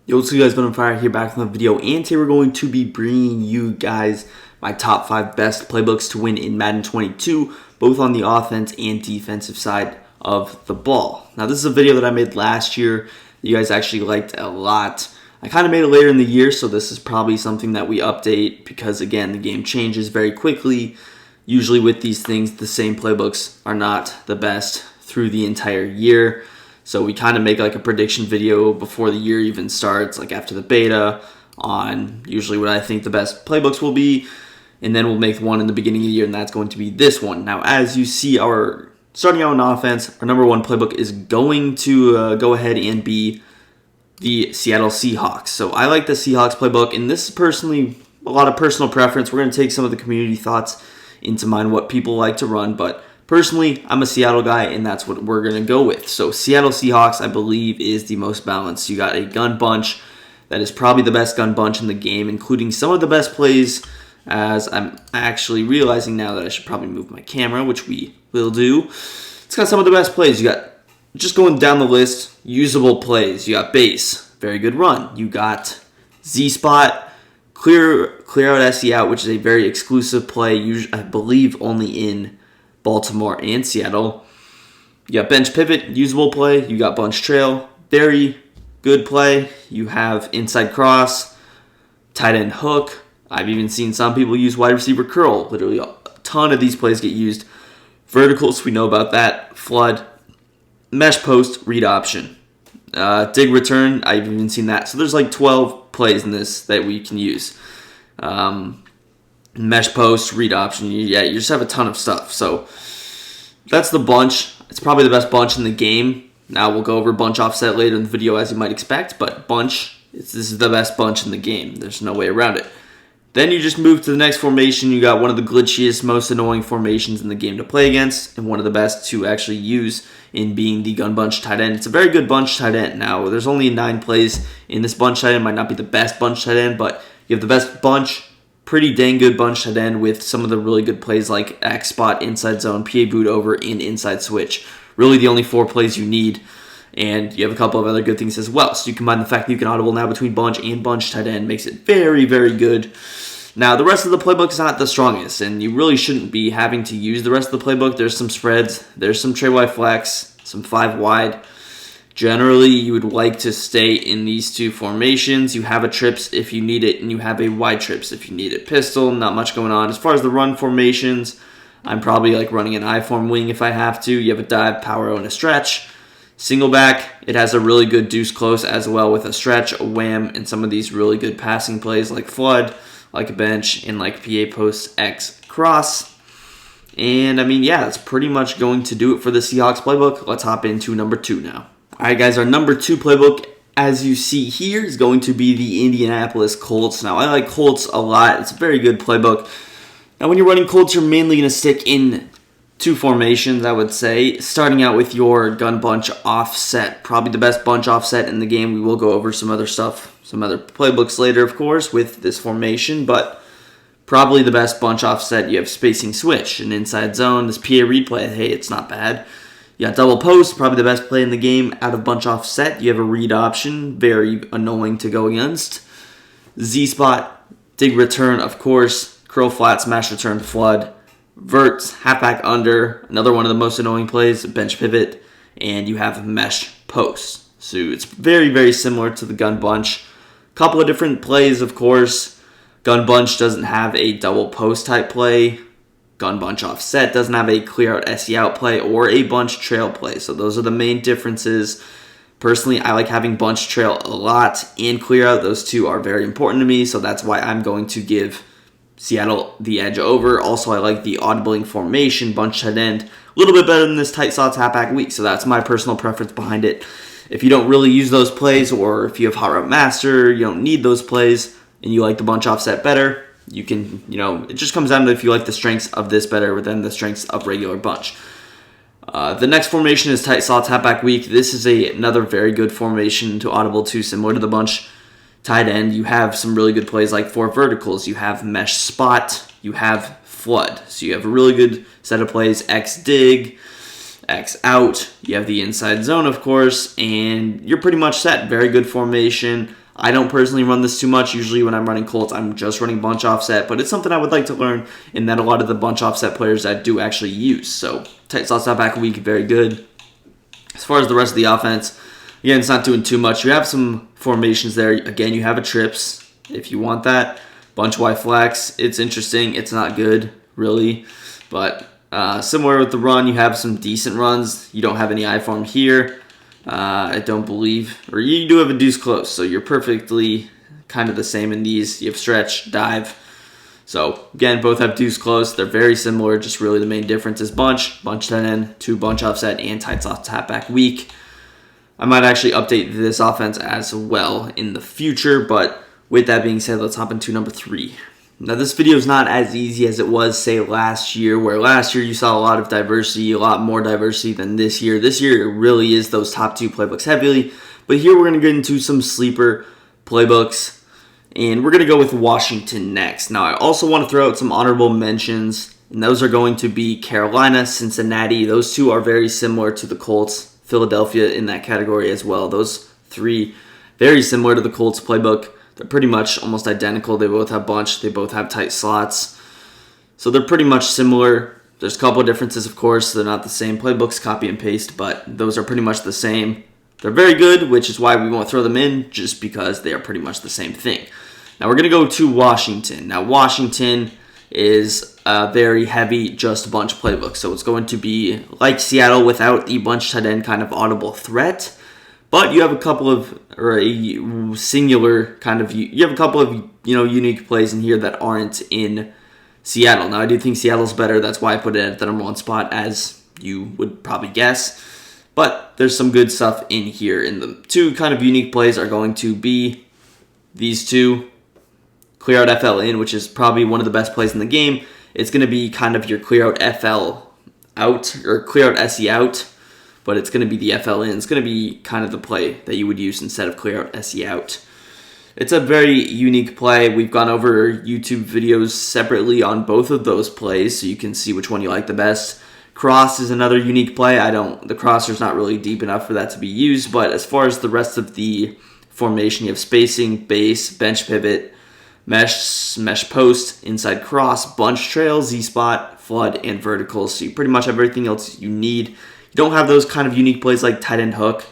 Yo, what's up guys, been on fire here back with a video, and today we're going to be bringing you guys my top 5 best playbooks to win in Madden 22, both on the offense and defensive side of the ball. Now this is a video that I made last year that you guys actually liked a lot. I kind of made it later in the year, so this is probably something that we update because again, the game changes very quickly. Usually with these things, the same playbooks are not the best through the entire year. So we kind of make like a prediction video before the year even starts, like after the beta, on usually what I think the best playbooks will be. And then we'll make one in the beginning of the year, and that's going to be this one. Now, as you see, starting out on offense, our number one playbook is going to go ahead and be the Seattle Seahawks. So I like the Seahawks playbook, and this is personally a lot of personal preference. We're going to take some of the community thoughts into mind, what people like to run, but personally, I'm a Seattle guy, and that's what we're going to go with. So Seattle Seahawks, I believe, is the most balanced. You got a gun bunch that is probably the best gun bunch in the game, including some of the best plays, as I'm actually realizing now that I should probably move my camera, which we will do. It's got some of the best plays. You got, just going down the list, usable plays. You got base, very good run. You got Z-spot, clear out SE out, which is a very exclusive play, usually, I believe only in Baltimore and Seattle. You got bench pivot, usable play. You got bunch trail, very good play. You have inside cross, tight end hook. I've even seen some people use wide receiver curl. Literally a ton of these plays get used. Verticals, we know about that. Flood, mesh post, read option. Dig return, I've even seen that. So there's like 12 plays in this that we can use. Mesh post, read option, yeah, you just have a ton of stuff. So that's the bunch. It's probably the best bunch in the game. Now we'll go over bunch offset later in the video, as you might expect, but bunch, this is the best bunch in the game. There's no way around it. Then you just move to the next formation. You got one of the glitchiest, most annoying formations in the game to play against, and one of the best to actually use in being the gun bunch tight end. It's a very good bunch tight end. Now, there's only 9 plays in this bunch tight end. Might not be the best bunch tight end, but you have the best bunch, pretty dang good bunch tight end with some of the really good plays like X spot, inside zone, PA boot over, and inside switch. Really the only 4 plays you need, and you have a couple of other good things as well. So you combine the fact that you can audible now between bunch and bunch tight end, makes it very, very good. Now, the rest of the playbook is not the strongest, and you really shouldn't be having to use the rest of the playbook. There's some spreads, there's some tray wide flex, some 5 wide. Generally, you would like to stay in these 2 formations. You have a trips if you need it, and you have a wide trips if you need it. Pistol, not much going on. As far as the run formations, I'm probably like running an I-form wing if I have to. You have a dive, power, and a stretch. Single back, it has a really good deuce close as well with a stretch, a wham, and some of these really good passing plays like flood, like a bench, and like PA post X cross. And I mean, yeah, that's pretty much going to do it for the Seahawks playbook. Let's hop into number 2 now. All right, guys, our number 2 playbook, as you see here, is going to be the Indianapolis Colts. Now, I like Colts a lot. It's a very good playbook. Now, when you're running Colts, you're mainly going to stick in 2 formations, I would say. Starting out with your gun bunch offset, probably the best bunch offset in the game. We will go over some other stuff, some other playbooks later, of course, with this formation, but probably the best bunch offset. You have spacing switch, an inside zone, this PA replay. Hey, it's not bad. You got double post, probably the best play in the game out of bunch offset. You have a read option, very annoying to go against. Z-spot, dig return, of course, curl flat, smash return, flood, verts, halfback under, another one of the most annoying plays, bench pivot, and you have mesh post. So it's very, very similar to the gun bunch. Couple of different plays, of course. Gun bunch doesn't have a double post type play. Gun bunch offset doesn't have a clear out SE out play or a bunch trail play. So those are the main differences. Personally, I like having bunch trail a lot and clear out. Those 2 are very important to me, so that's why I'm going to give Seattle the edge over. Also, I like the audibling formation, bunch tight end, a little bit better than this tight slots halfback weak. So that's my personal preference behind it. If you don't really use those plays, or if you have hot route master, you don't need those plays, and you like the bunch offset better, you can, it just comes down to if you like the strengths of this better than the strengths of regular bunch. The next formation is tight slots halfback weak. This is another very good formation to audible to, similar to the bunch tight end. You have some really good plays like 4 verticals. You have mesh spot. You have flood. So you have a really good set of plays. X dig, X out. You have the inside zone, of course, and you're pretty much set. Very good formation. I don't personally run this too much. Usually when I'm running Colts, I'm just running bunch offset, but it's something I would like to learn and that a lot of the bunch offset players I do actually use. So tight slots out back week, very good. As far as the rest of the offense, again, it's not doing too much. You have some formations there. Again, you have a trips if you want that. Bunch Y flex, it's interesting. It's not good, really. But similar with the run, you have some decent runs. You don't have any I form here. I don't believe. Or you do have a deuce close, so you're perfectly kind of the same in these. You have stretch, dive. So, again, both have deuce close. They're very similar, just really the main difference is bunch tight end, 2 bunch offset, and tight slot tap back weak. I might actually update this offense as well in the future, but with that being said, let's hop into number 3. Now, this video is not as easy as it was, say, last year, where last year you saw a lot of diversity, a lot more diversity than this year. This year, it really is those top 2 playbooks heavily, but here we're going to get into some sleeper playbooks, and we're going to go with Washington next. Now, I also want to throw out some honorable mentions, and those are going to be Carolina, Cincinnati. Those 2 are very similar to the Colts, Philadelphia in that category as well. Those 3 very similar to the Colts playbook. They're pretty much almost identical. They both have bunch. They both have tight slots. So they're pretty much similar. There's a couple of differences, of course. They're not the same playbooks, copy and paste, but those are pretty much the same. They're very good, which is why we won't throw them in, just because they are pretty much the same thing. Now we're going to go to Washington. Now Washington is a very heavy just bunch playbook. So it's going to be like Seattle without the bunch tight end kind of audible threat. But you have a couple of, or a singular kind of, you have a couple of, unique plays in here that aren't in Seattle. Now, I do think Seattle's better. That's why I put it at the number 1 spot, as you would probably guess. But there's some good stuff in here. And the 2 kind of unique plays are going to be these 2. Clear out FL in, which is probably one of the best plays in the game. It's going to be kind of your clear out FL out, or clear out SE out. But it's going to be the FL in. It's going to be kind of the play that you would use instead of clear out SE out. It's a very unique play. We've gone over YouTube videos separately on both of those plays, so you can see which one you like the best. Cross is another unique play. The crosser's not really deep enough for that to be used, but as far as the rest of the formation, you have spacing, base, bench pivot, mesh post, inside cross, bunch trail, Z-spot, flood, and verticals. So you pretty much have everything else you need. You don't have those kind of unique plays like tight end hook.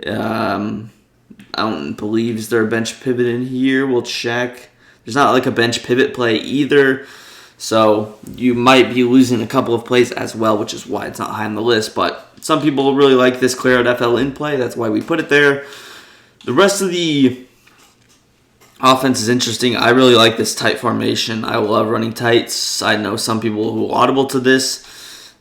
I don't believe is there a bench pivot in here. We'll check. There's not like a bench pivot play either. So you might be losing a couple of plays as well, which is why it's not high on the list. But some people really like this clear out FL in play. That's why we put it there. The rest of the offense is interesting. I really like this tight formation. I love running tights. I know some people who audible to this.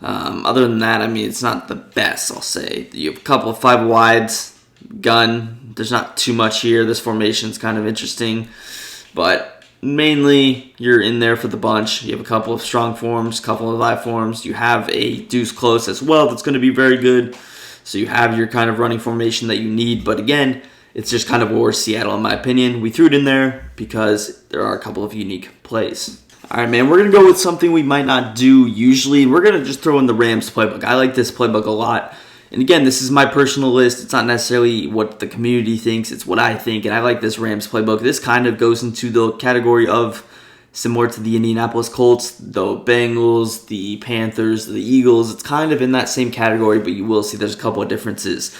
Other than that, it's not the best, I'll say. You have a couple of 5 wides, gun. There's not too much here. This formation's kind of interesting. But mainly, you're in there for the bunch. You have a couple of strong forms, a couple of I forms. You have a deuce close as well that's going to be very good. So you have your kind of running formation that you need. But again, it's just kind of worse Seattle, in my opinion. We threw it in there because there are a couple of unique plays. All right, man, we're going to go with something we might not do usually. We're going to just throw in the Rams playbook. I like this playbook a lot. And again, this is my personal list. It's not necessarily what the community thinks. It's what I think. And I like this Rams playbook. This kind of goes into the category of similar to the Indianapolis Colts, the Bengals, the Panthers, the Eagles. It's kind of in that same category, but you will see there's a couple of differences.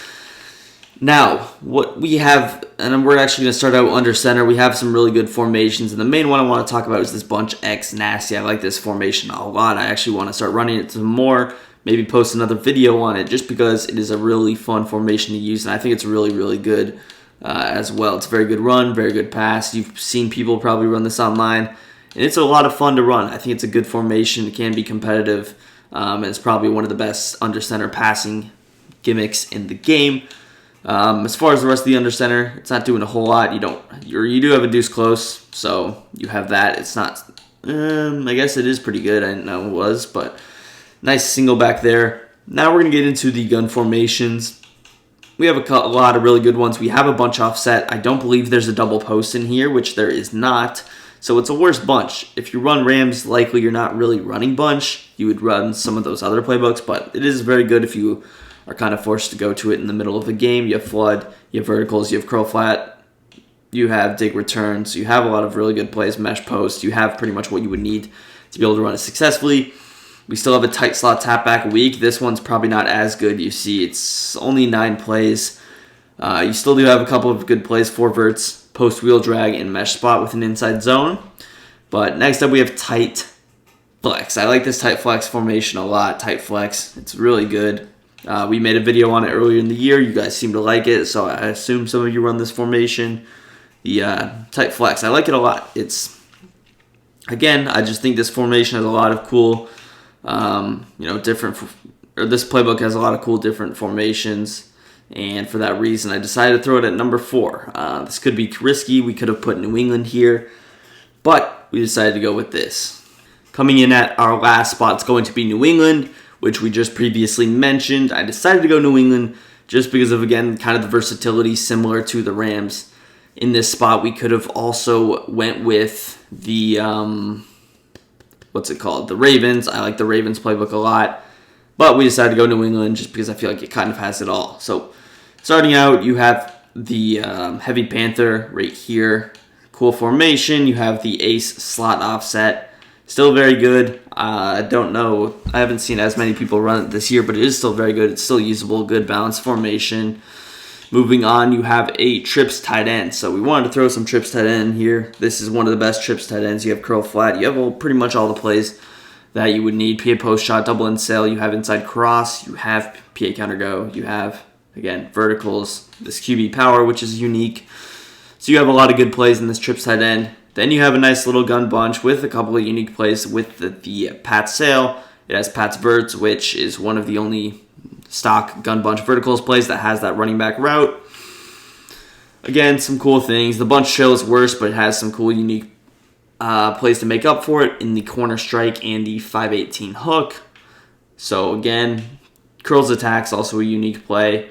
Now, what we have, and we're actually going to start out under center, we have some really good formations, and the main one I want to talk about is this bunch X nasty. I like this formation a lot. I actually want to start running it some more, maybe post another video on it, just because it is a really fun formation to use, and I think it's really, really good as well. It's a very good run, very good pass. You've seen people probably run this online, and it's a lot of fun to run. I think it's a good formation. It can be competitive, and it's probably one of the best under center passing gimmicks in the game. As far as the rest of the under center, it's not doing a whole lot. You do have a deuce close, so you have that. It's not. I guess it is pretty good. I didn't know it was, but nice single back there. Now we're gonna get into the gun formations. We have a lot of really good ones. We have a bunch offset. I don't believe there's a double post in here, which there is not. So it's a worse bunch. If you run Rams, likely you're not really running bunch. You would run some of those other playbooks, but it is very good if you are kind of forced to go to it in the middle of a game. You have flood, you have verticals, you have curl flat. You have dig returns. You have a lot of really good plays, mesh post. You have pretty much what you would need to be able to run it successfully. We still have a tight slot tap back week. This one's probably not as good. You see, it's only 9 plays. You still do have a couple of good plays, 4 verts, post wheel drag, and mesh spot with an inside zone. But next up, we have tight flex. I like this tight flex formation a lot. Tight flex, it's really good. We made a video on it earlier in the year. You guys seem to like it, so I assume some of you run this formation. The tight flex, I like it a lot. It's, again, I just think this formation has a lot of cool, this playbook has a lot of cool different formations. And for that reason, I decided to throw it at number 4. This could be risky. We could have put New England here, but we decided to go with this. Coming in at our last spot, it's going to be New England, which we just previously mentioned. I decided to go New England just because of, again, kind of the versatility similar to the Rams. In this spot, we could have also went with the, the Ravens. I like the Ravens playbook a lot, but we decided to go New England just because I feel like it kind of has it all. So starting out, you have the Heavy Panther right here. Cool formation. You have the ace slot offset. Still very good. I don't know. I haven't seen as many people run it this year, but it is still very good. It's still usable. Good balanced formation. Moving on, you have a trips tight end. So we wanted to throw some trips tight end here. This is one of the best trips tight ends. You have curl flat. You have pretty much all the plays that you would need. PA post shot, double in sail. You have inside cross. You have PA counter go. You have, again, verticals. This QB power, which is unique. So you have a lot of good plays in this trips tight end. Then you have a nice little gun bunch with a couple of unique plays with the Pat sail. It has Pat's verts, which is one of the only stock gun bunch verticals plays that has that running back route. Again, some cool things. The bunch shell is worse, but it has some cool unique plays to make up for it in the corner strike and the 518 hook. So again, curls attacks, also a unique play.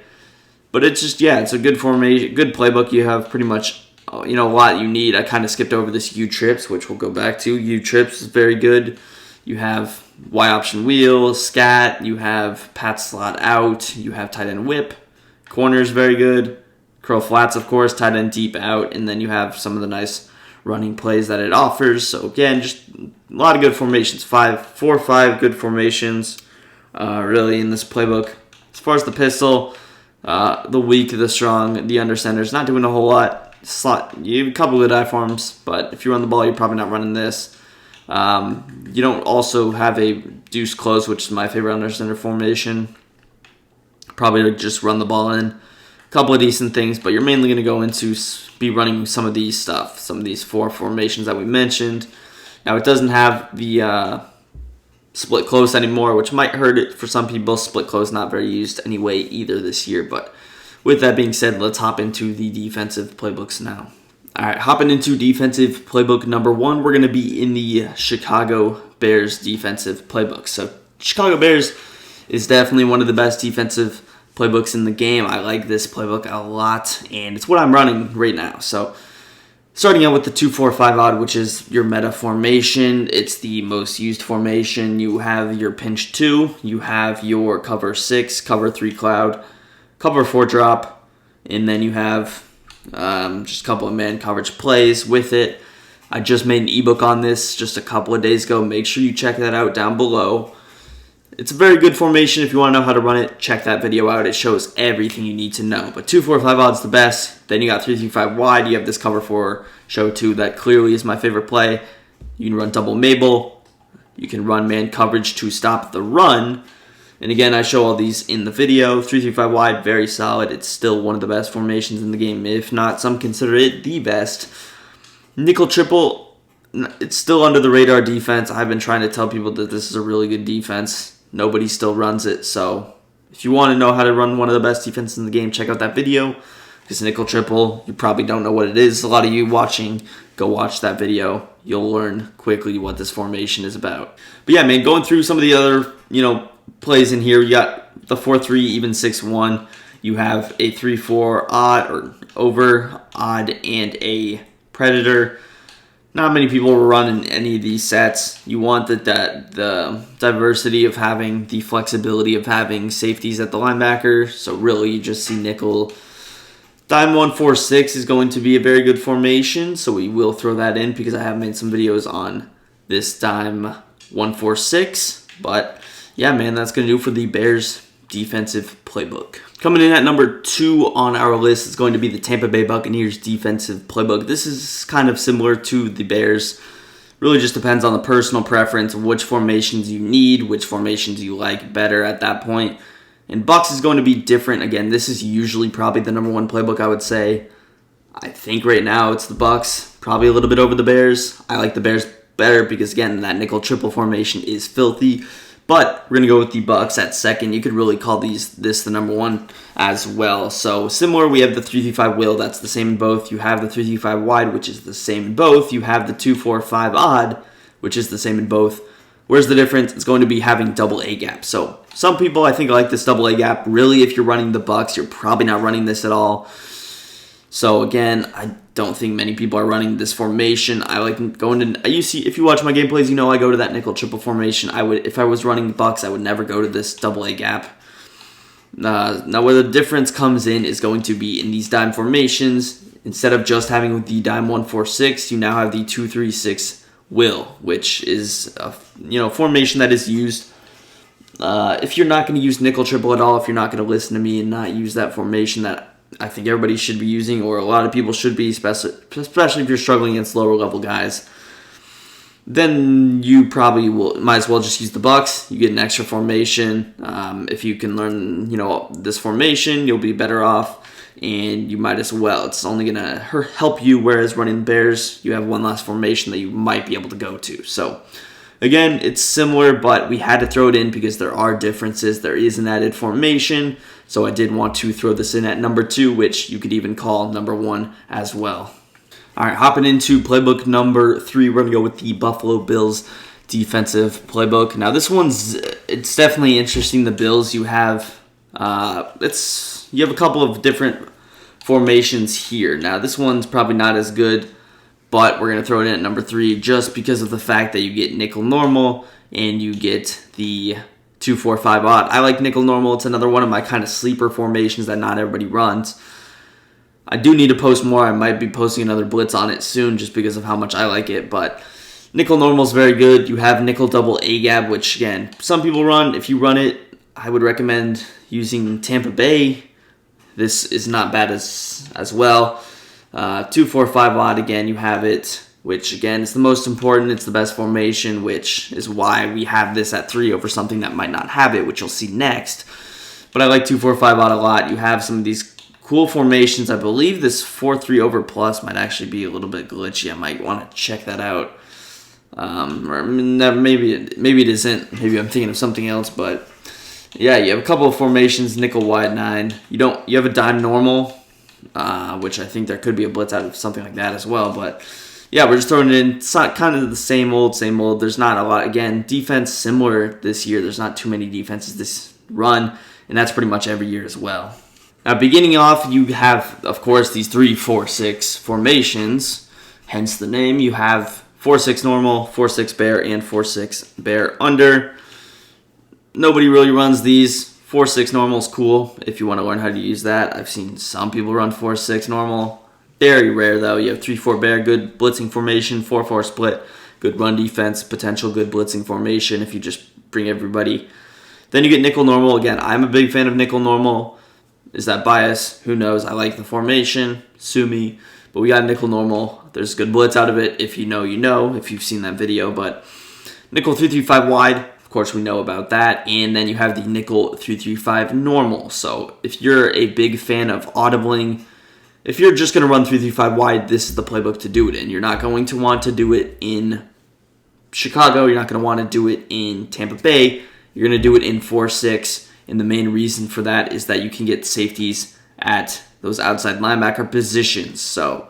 But it's just, it's a good formation, good playbook. You have pretty much, a lot you need. I kind of skipped over this U-trips, which we'll go back to. U-trips is very good. You have Y option wheel, scat. You have pat slot out. You have tight end whip. Corners very good. Curl flats, of course. Tight end deep out. And then you have some of the nice running plays that it offers. So again, just a lot of good formations. 4 or 5 good formations really in this playbook. As far as the pistol, the weak, the strong, the under center is not doing a whole lot. Slot, you have a couple good eye forms, but if you run the ball, you're probably not running this. You don't also have a deuce close, which is my favorite under center formation. Probably just run the ball in. A couple of decent things, but you're mainly going to go into be running some of these 4 formations that we mentioned. Now, it doesn't have the split close anymore, which might hurt it for some people. Split close not very used anyway either this year, but with that being said, let's hop into the defensive playbooks now. All right, hopping into defensive playbook number 1, we're going to be in the Chicago Bears defensive playbook. So Chicago Bears is definitely one of the best defensive playbooks in the game. I like this playbook a lot, and it's what I'm running right now. So starting out with the 2-4-5 odd, which is your meta formation. It's the most used formation. You have your pinch 2. You have your cover 6, cover 3 cloud, cover 4 drop, and then you have just a couple of man coverage plays with it. I just made an ebook on this just a couple of days ago. Make sure you check that out down below. It's a very good formation. If you want to know how to run it, check that video out. It shows everything you need to know. But 2-4-5 odd's the best. Then you got 3-3-5 wide. You have this cover 4 show 2 that clearly is my favorite play. You can run double Mabel. You can run man coverage to stop the run. And again, I show all these in the video. 3-3-5 wide, very solid. It's still one of the best formations in the game. If not, some consider it the best. Nickel triple, it's still under the radar defense. I've been trying to tell people that this is a really good defense. Nobody still runs it. So if you want to know how to run one of the best defenses in the game, check out that video. Because nickel triple, you probably don't know what it is. A lot of you watching, go watch that video. You'll learn quickly what this formation is about. But yeah, man, going through some of the other, plays in here. You got the 4-3, even 6-1. You have a 3-4 odd or over odd and a predator. Not many people will run in any of these sets. You want the diversity of having the flexibility of having safeties at the linebacker. So really, you just see nickel Dime 146 is going to be a very good formation, so we will throw that in because I have made some videos on this Dime 146. But yeah, man, that's going to do it for the Bears defensive playbook. Coming in at number 2 on our list is going to be the Tampa Bay Buccaneers defensive playbook. This is kind of similar to the Bears. Really just depends on the personal preference of which formations you need, which formations you like better at that point. And Bucs is going to be different. Again, this is usually probably the number 1 playbook, I would say. I think right now it's the Bucs, probably a little bit over the Bears. I like the Bears better because, again, that nickel triple formation is filthy. But we're going to go with the Bucs at second. You could really call this the number 1 as well. So similar, we have the 3-3-5 wheel. That's the same in both. You have the 3-3-5 wide, which is the same in both. You have the 2-4-5 odd, which is the same in both. Where's the difference? It's going to be having double A gap. So some people, I think, like this double A gap. Really, if you're running the Bucs, you're probably not running this at all. So again, I don't think many people are running this formation. I like going to. If you watch my gameplays, you know I go to that nickel triple formation. If I was running the Bucs, I would never go to this double A gap. Now, where the difference comes in is going to be in these dime formations. Instead of just having the dime 1-4-6, you now have the 2-3-6 will, which is a formation that is used. If you're not going to use nickel triple at all, if you're not going to listen to me and not use that formation that I think everybody should be using, or a lot of people should be, especially if you're struggling against lower level guys, then you probably might as well just use the Bucs. You get an extra formation. If you can learn, this formation, you'll be better off, and you might as well. It's only gonna help you. Whereas running the Bears, you have one last formation that you might be able to go to. So again, it's similar, but we had to throw it in because there are differences. There is an added formation. So I did want to throw this in at number 2, which you could even call number 1 as well. All right, hopping into playbook number 3, we're going to go with the Buffalo Bills defensive playbook. Now, this it's definitely interesting. The Bills, you have a couple of different formations here. Now, this one's probably not as good, but we're going to throw it in at number 3 just because of the fact that you get nickel normal and you get the 2-4-5 odd. I like nickel normal. It's another one of my kind of sleeper formations that not everybody runs. I do need to post more. I might be posting another blitz on it soon just because of how much I like it. But nickel normal is very good. You have nickel double A gap, which, again, some people run. If you run it, I would recommend using Tampa Bay. This is not bad as well. 2-4-5 odd, again, you have it, which, again, is the most important. It's the best formation, which is why we have this at 3 over something that might not have it, which you'll see next. But I like 2-4-5 odd a lot. You have some of these cool formations. I believe this 4-3 over plus might actually be a little bit glitchy. I might want to check that out. Or maybe it isn't. Maybe I'm thinking of something else, but yeah, you have a couple of formations, nickel wide 9. You have a dime normal, which I think there could be a blitz out of something like that as well, but yeah, we're just throwing it in. It's not kind of the same old. There's not a lot. Again, defense similar this year. There's not too many defenses this run, and that's pretty much every year as well. Now, beginning off, you have, of course, these 3-4-6 formations, hence the name. You have 4-6 normal, 4-6 bear, and 4-6 bear under. Nobody really runs these. 4-6 normal is cool if you want to learn how to use that. I've seen some people run 4-6 normal. Very rare, though. You have 3-4 bear, good blitzing formation, 4-4 split, good run defense, potential good blitzing formation if you just bring everybody. Then you get nickel normal. Again, I'm a big fan of nickel normal. Is that bias? Who knows? I like the formation. Sue me. But we got nickel normal. There's good blitz out of it. If you know, you know. If you've seen that video. But nickel 3-3-5 wide. Of course, we know about that. And then you have the nickel 3-3-5 normal. So if you're a big fan of audibling, if you're just going to run 3-3-5 wide, this is the playbook to do it in. You're not going to want to do it in Chicago. You're not going to want to do it in Tampa Bay. You're going to do it in 4-6. And the main reason for that is that you can get safeties at those outside linebacker positions. So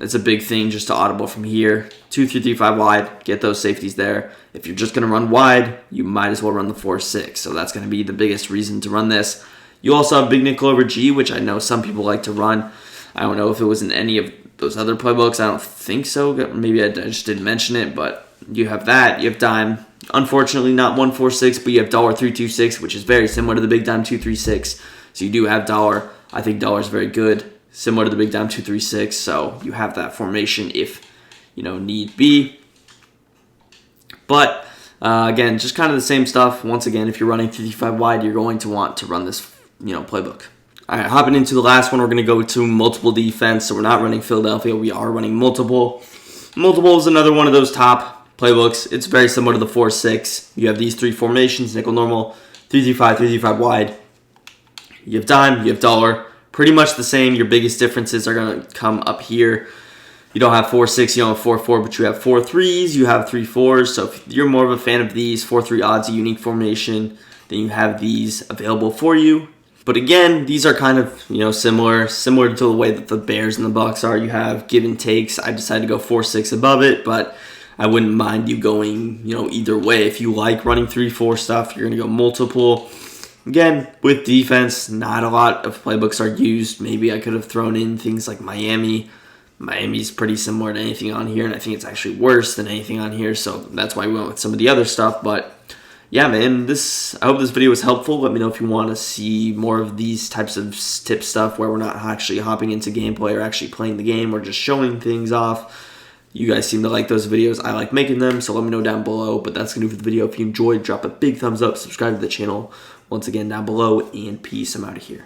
it's a big thing just to audible from here. 2-3-3-5 wide, get those safeties there. If you're just going to run wide, you might as well run the 4-6. So that's going to be the biggest reason to run this. You also have big nickel over G, which I know some people like to run. I don't know if it was in any of those other playbooks. I don't think so. Maybe I just didn't mention it, but you have that. You have dime. Unfortunately, not 1-4-6, but you have $3-2-6, which is very similar to the big dime 2-3-6. So you do have I think dollar is very good, similar to the big dime 2-3-6. So you have that formation if need be. But again, just kind of the same stuff. Once again, if you're running 3-5 wide, you're going to want to run this playbook. All right, hopping into the last one, we're going to go to multiple defense. So we're not running Philadelphia. We are running multiple. Multiple is another one of those top playbooks. It's very similar to the 4-6. You have these three formations: nickel normal, 3-5, 3-5 wide. You have dime, you have dollar. Pretty much the same. Your biggest differences are going to come up here. You don't have 4-6, you don't have 4-4, but you have 4-3s, you have 3-4s. So if you're more of a fan of these, 4-3 odds, a unique formation, then you have these available for you. But again, these are kind of similar to the way that the Bears and the Bucks are. You have give and takes. I decided to go 4-6 above it, but I wouldn't mind you going either way. If you like running 3-4 stuff, you're going to go multiple. Again, with defense, not a lot of playbooks are used. Maybe I could have thrown in things like Miami. Miami's pretty similar to anything on here, and I think it's actually worse than anything on here, so that's why we went with some of the other stuff. But yeah, man, I hope this video was helpful. Let me know if you want to see more of these types of tip stuff where we're not actually hopping into gameplay or actually playing the game or just showing things off. You guys seem to like those videos. I like making them, so let me know down below. But that's going to do for the video. If you enjoyed, drop a big thumbs up, subscribe to the channel once again down below, and peace. I'm out of here.